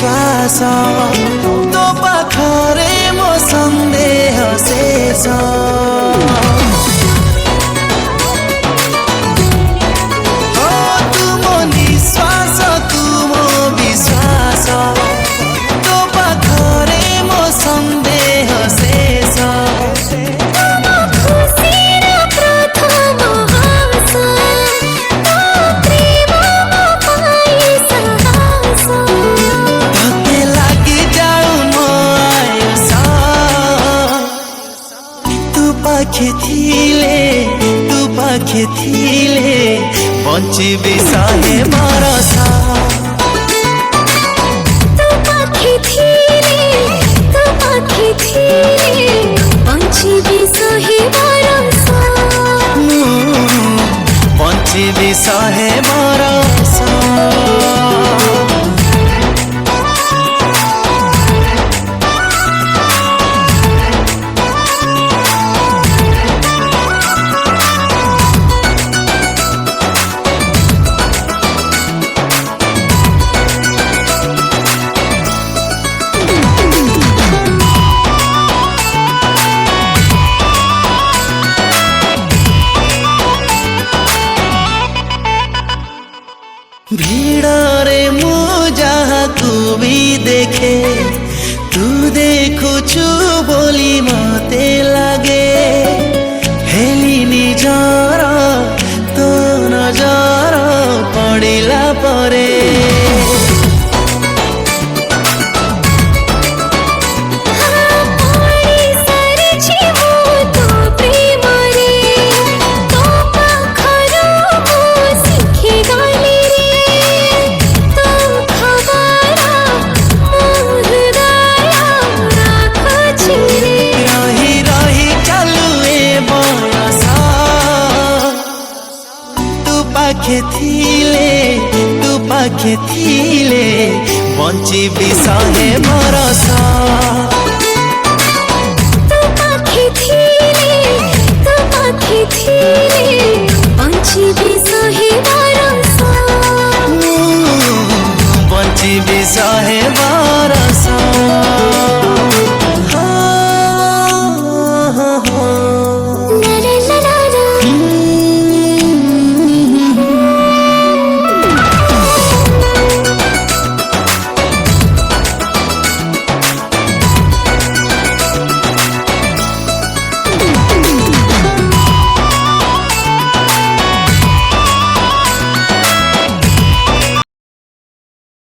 विश्वास तो पाखरे मो संदेह शेष तू पाखे थिले बंचिबी सहे बरस तू पाखे थिले बंचिबी सहे बरस बंचिबी सहे बरस भीड़रे मु जहाँ तू भी देखे तू देखुछु बोली मते लागे हेली निजर तो नजर पड़िला परे तू पाखे थिले बंचिबी सहे बरस तू पाखे थिले बंचिबी सहे बरस बंचिबी सहे बरस।